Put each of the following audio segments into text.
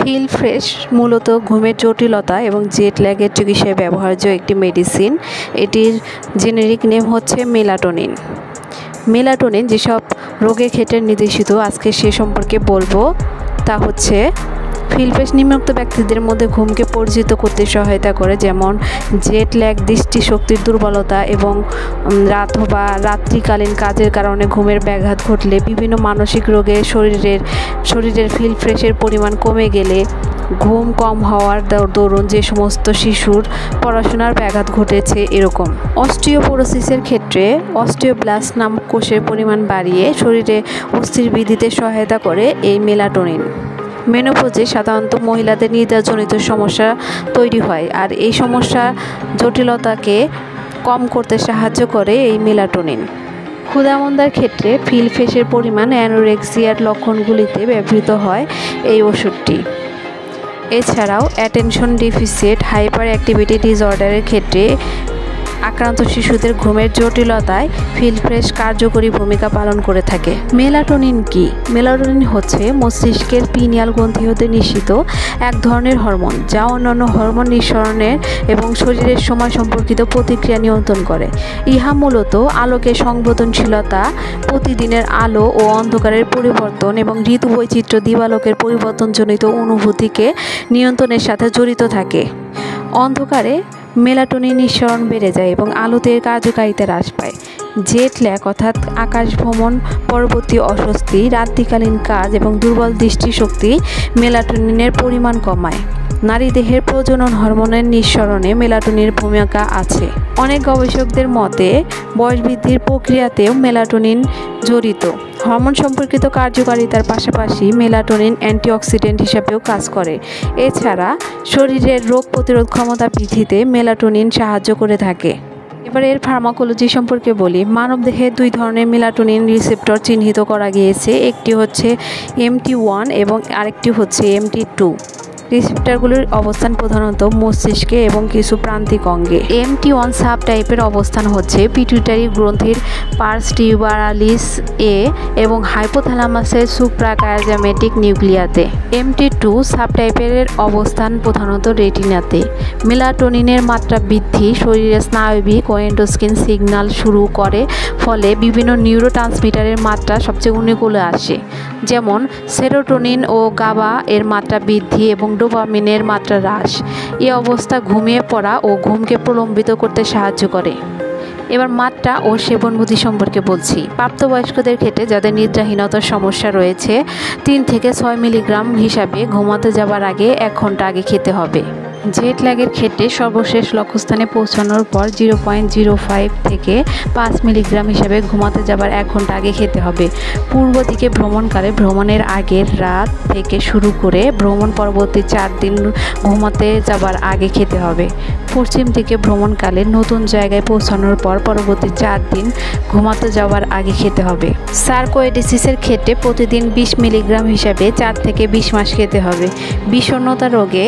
Feel fresh মূলত ঘুমের জটিলতা এবং জেট ল্যাগের চিকিৎসায় ব্যবহার্য একটি মেডিসিন। এটির জেনেরিক নেম হচ্ছে মেলাটোনিন। মেলাটোনিন যেসব রোগের ক্ষেত্রে নির্দেশিত আজকে সে সম্পর্কে বলবো, তা হচ্ছে ফিল ফ্রেশ নিম্নোক্ত ব্যক্তিদের মধ্যে ঘুমকে পরিচিত করতে সহায়তা করে, যেমন জেট ল্যাগ, দৃষ্টিশক্তির দুর্বলতা এবং রাত্রিকালীন কাজের কারণে ঘুমের ব্যাঘাত ঘটলে, বিভিন্ন মানসিক রোগে শরীরের ফিল ফ্রেশের পরিমাণ কমে গেলে, ঘুম কম হওয়ার দরুন যে সমস্ত শিশুর পড়াশোনার ব্যাঘাত ঘটেছে এরকম। অস্টিওপোরোসিসের ক্ষেত্রে অস্টিওব্লাস্ট নামক কোষের পরিমাণ বাড়িয়ে শরীরে অস্থির বৃদ্ধিতে সহায়তা করে এই মেলাটোনিন। মেনোপজে সাধারণত মহিলাদের নিদ্রাজনিত সমস্যা তৈরি হয়, আর এই সমস্যা জটিলতাকে কম করতে সাহায্য করে এই মেলাটোনিন। ক্ষুধামন্দার ক্ষেত্রে ফিল ফ্রেশের পরিমাণ অ্যানোরেক্সিয়ার লক্ষণগুলিতে ব্যবহৃত হয় এই ওষুধটি। এছাড়াও অ্যাটেনশন ডেফিসিট হাইপার অ্যাক্টিভিটি ডিসঅর্ডারের ক্ষেত্রে আক্রান্ত শিশুদের ঘুমের জটিলতায় ফিল ফ্রেশ কার্যকরী ভূমিকা পালন করে থাকে। মেলাটোনিন কি? মেলাটোনিন হচ্ছে মস্তিষ্কের পিনিয়াল গ্রন্থি হতে নিঃসৃত এক ধরনের হরমোন, যা অন্যান্য হরমোন নিঃসরণের এবং শরীরের সময় সম্পর্কিত প্রতিক্রিয়া নিয়ন্ত্রণ করে। ইহা মূলত আলোকের সংবেদনশীলতা, প্রতিদিনের আলো ও অন্ধকারের পরিবর্তন এবং ঋতু বৈচিত্র্য দিবালোকের পরিবর্তনজনিত অনুভূতিকে নিয়ন্ত্রণের সাথে জড়িত থাকে। অন্ধকারে মেলাটোনিন নিঃসরণ বেড়ে যায় এবং আলোতে এর কার্যকারিতা হ্রাস পায়। জেট ল্যাগ অর্থাৎ আকাশ ভ্রমণ পরবর্তী অস্বস্তি, রাত্রিকালীন কাজ এবং দুর্বল দৃষ্টিশক্তি মেলাটোনিনের পরিমাণ কমায়। নারী দেহের প্রজনন হরমোনের নিঃসরণে মেলাটোনিনের ভূমিকা আছে। অনেক গবেষকদের মতে বয়স বৃদ্ধির প্রক্রিয়াতেও মেলাটোনিন জড়িত। হরমোন সম্পর্কিত কার্যকারিতার পাশাপাশি মেলাটোনিন অ্যান্টিঅক্সিডেন্ট হিসাবেও কাজ করে। এছাড়া শরীরের রোগ প্রতিরোধ ক্ষমতা বৃদ্ধিতে মেলাটোনিন সাহায্য করে থাকে। এবার এর ফার্মাকোলজি সম্পর্কে বলি। মানবদেহে দুই ধরনের মেলাটোনিন রিসেপ্টর চিহ্নিত করা গিয়েছে, একটি হচ্ছে MT1 এবং আরেকটি হচ্ছে MT2। রিসেপ্টরগুলির অবস্থান প্রধানত মস্তিষ্কে এবং কিছু প্রান্তিক অঙ্গে। MT1 সাব টাইপের অবস্থান হচ্ছে পিটুইটারি গ্রন্থির পার্স টিউবারালিস এ এবং হাইপোথ্যালামাসের সুপ্রাকায়াজামেটিক নিউক্লিয়াতে। MT2 সাব টাইপের অবস্থান প্রধানত রেটিনাতে। মেলাটোনিনের মাত্রা বৃদ্ধি শরীরে স্নায়বিক ও এন্ডোক্রাইন সিগন্যাল শুরু করে, ফলে বিভিন্ন নিউরোট্রান্সমিটারের মাত্রা সবচেয়ে অনুকূলে আসে, যেমন সেরোটোনিন ও গাবা এর মাত্রা বৃদ্ধি এবং ডোপামিনের মাত্রা হ্রাস। এই অবস্থা ঘুমিয়ে পড়া ও ঘুমকে প্রলম্বিত করতে সাহায্য করে। এবার মাত্রা ও সেবন বিধি সম্পর্কে বলছি। প্রাপ্তবয়স্কদের ক্ষেত্রে যাদের নিদ্রাহীনতার সমস্যা রয়েছে 3 থেকে 6 মিলিগ্রাম হিসাবে ঘুমাতে যাবার আগে 1 ঘন্টা আগে খেতে হবে। জেট ল্যাগের ক্ষেত্রে সর্বশেষ লক্ষ্যস্থানে পৌঁছানোর পর 0.05 থেকে 5 মিলিগ্রাম হিসাবে ঘুমাতে যাবার 1 ঘন্টা আগে খেতে হবে। পূর্ব দিকে ভ্রমণকালে ভ্রমণের আগের রাত থেকে শুরু করে ভ্রমণ পরবর্তী 4 দিন ঘুমাতে যাবার আগে খেতে হবে। পশ্চিম দিকে ভ্রমণকালে নতুন জায়গায় পৌঁছানোর পর পরবর্তী 4 দিন ঘুমাতে যাওয়ার আগে খেতে হবে। সার্কোয়েডেসিসের ক্ষেত্রে প্রতিদিন 20 মিলিগ্রাম হিসাবে 4 থেকে 20 মাস খেতে হবে। বিষণ্ণতা রোগে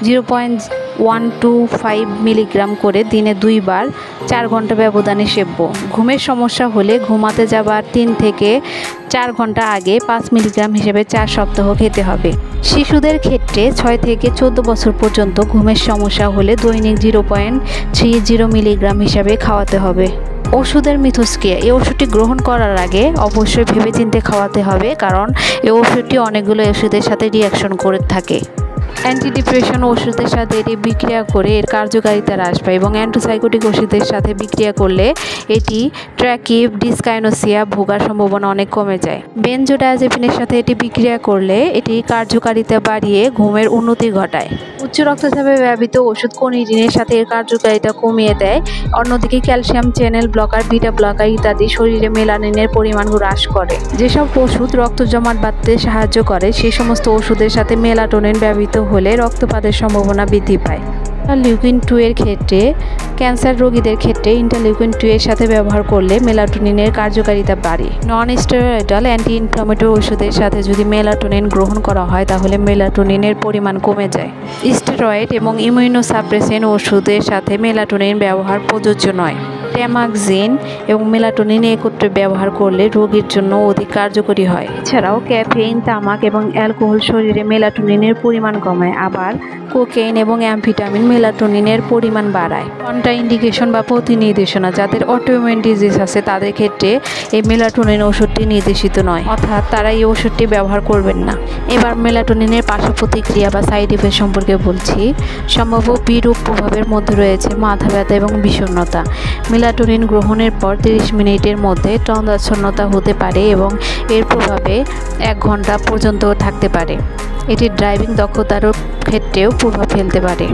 0.125 মিলিগ্রাম করে দিনে 2 বার 4 ঘন্টা ব্যবধানে সেব্য। ঘুমের সমস্যা হলে ঘুমাতে যাবার 3 থেকে 4 ঘন্টা আগে 5 মিলিগ্রাম হিসেবে 4 সপ্তাহ খেতে হবে। শিশুদের ক্ষেত্রে 6 থেকে 14 বছর পর্যন্ত ঘুমের সমস্যা হলে দৈনিক 0.30 মিলিগ্রাম হিসাবে খাওয়াতে হবে। ওষুধের মিথস্ক্রিয়া। এই ওষুধটি গ্রহণ করার আগে অবশ্যই ভেবেচিন্তে খাওয়াতে হবে, কারণ এই ওষুধটি অনেকগুলো ওষুধের সাথে রিঅ্যাকশন করে থাকে। অ্যান্টিডিপ্রেশন ওষুধের সাথে এটি বিক্রিয়া করে এর কার্যকারিতা হ্রাস পায় এবং অ্যান্টিসাইকোটিক ওষুধের সাথে বিক্রিয়া করলে এটি ট্র্যাকিভ ডিসকাইনোসিয়া ভোগার সম্ভাবনা অনেক কমে যায়। বেনজোডায়াজেপিনের সাথে এটি বিক্রিয়া করলে এটি কার্যকারিতা বাড়িয়ে ঘুমের উন্নতি ঘটায়। উচ্চ রক্তচাপে ব্যবহৃত ওষুধ কোনিডিনের সাথে এর কার্যকারিতা কমিয়ে দেয়। অন্যদিকে calcium channel blocker, beta blocker ইত্যাদি শরীরে মেলানিনের পরিমাণ হ্রাস করে। যেসব ওষুধ রক্ত জমাট বাঁধতে সাহায্য করে সেই সমস্ত ওষুধের সাথে মেলাটোনিন ব্যবহৃত হলে রক্তপাতের সম্ভাবনা বৃদ্ধি পায়। ইন্টারলিউকিন 2 এর ক্ষেত্রে ক্যান্সার রোগীদের ক্ষেত্রে ইন্টারলিউকিন 2 এর সাথে ব্যবহার করলে মেলাটোনিনের কার্যকারিতা বাড়ে। নন স্টেরয়েডাল অ্যান্টি ইনফ্লামেটরি ওষুধের সাথে যদি মেলাটোনিন গ্রহণ করা হয় তাহলে মেলাটোনিনের পরিমাণ কমে যায়। স্টেরয়েড এবং ইমিউনোসাপ্রেসেন্ট ওষুধের সাথে মেলাটোনিন ব্যবহার প্রযোজ্য নয়। ট্যামাক্সিন এবং মেলাটোনিন একত্রে ব্যবহার করলে রোগীর জন্য অধিক কার্যকরী হয়। এছাড়াও ক্যাফেইন, তামাক এবং অ্যালকোহল শরীরে মেলাটোনিনের পরিমাণ কমায়, আবার কোকেইন এবং অ্যাম্ফেটামিন মেলাটোনিনের পরিমাণ বাড়ায়। কন্ট্রাইন্ডিকেশন বা প্রতিনির্দেশনা: যাদের অটোইমিউন ডিজিজ আছে তাদের ক্ষেত্রে এই মেলাটোনিন ওষুধটি নির্দেশিত নয়, অর্থাৎ তারা এই ওষুধটি ব্যবহার করবেন না। এবার মেলাটোনিনের পার্শ্ব প্রতিক্রিয়া বা সাইড ইফেক্ট সম্পর্কে বলছি। সম্ভাব্য বিরূপ প্রভাবের মধ্যে রয়েছে মাথা ব্যথা এবং বিষণ্ণতা। মেলাটোনিন গ্রহণের পর 30 মিনিটের মধ্যে তন্দ্রাচ্ছন্নতা হতে পারে এবং এর প্রভাবে 1 ঘন্টা পর্যন্ত থাকতে পারে। এটি ড্রাইভিং দক্ষতার ক্ষেত্রেও প্রভাব ফেলতে পারে।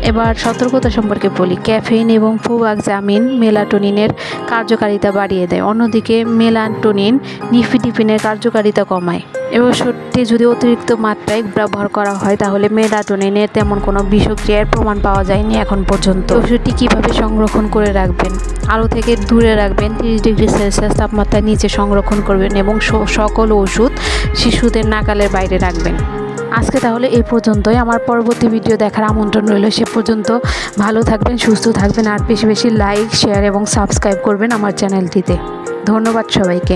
এবার সতর্কতা সম্পর্কে বলি। ক্যাফেইন এবং ফ্লুভাক্সামিন মেলাটোনিনের কার্যকারিতা বাড়িয়ে দেয়, অন্যদিকে মেলাটোনিন নিফিডিপিনের কার্যকারিতা কমায়। এই ওষুধটি যদি অতিরিক্ত মাত্রায় ব্যবহার করা হয় তাহলে মেলাটোনিনের তেমন কোনো বিষক্রিয়ার প্রমাণ পাওয়া যায়নি এখন পর্যন্ত। ওষুধটি কীভাবে সংরক্ষণ করে রাখবেন? আলো থেকে দূরে রাখবেন, 30 ডিগ্রি সেলসিয়াস তাপমাত্রার নিচে সংরক্ষণ করবেন এবং সকল ওষুধ শিশুদের নাগালের বাইরে রাখবেন। আজকে তাহলে এই পর্যন্তই। আমার পরবর্তী ভিডিও দেখার আমন্ত্রণ রইল। সে পর্যন্ত ভালো থাকবেন, সুস্থ থাকবেন, আর বেশি বেশি লাইক, শেয়ার এবং সাবস্ক্রাইব করবেন আমার চ্যানেলটিতে। ধন্যবাদ সবাইকে।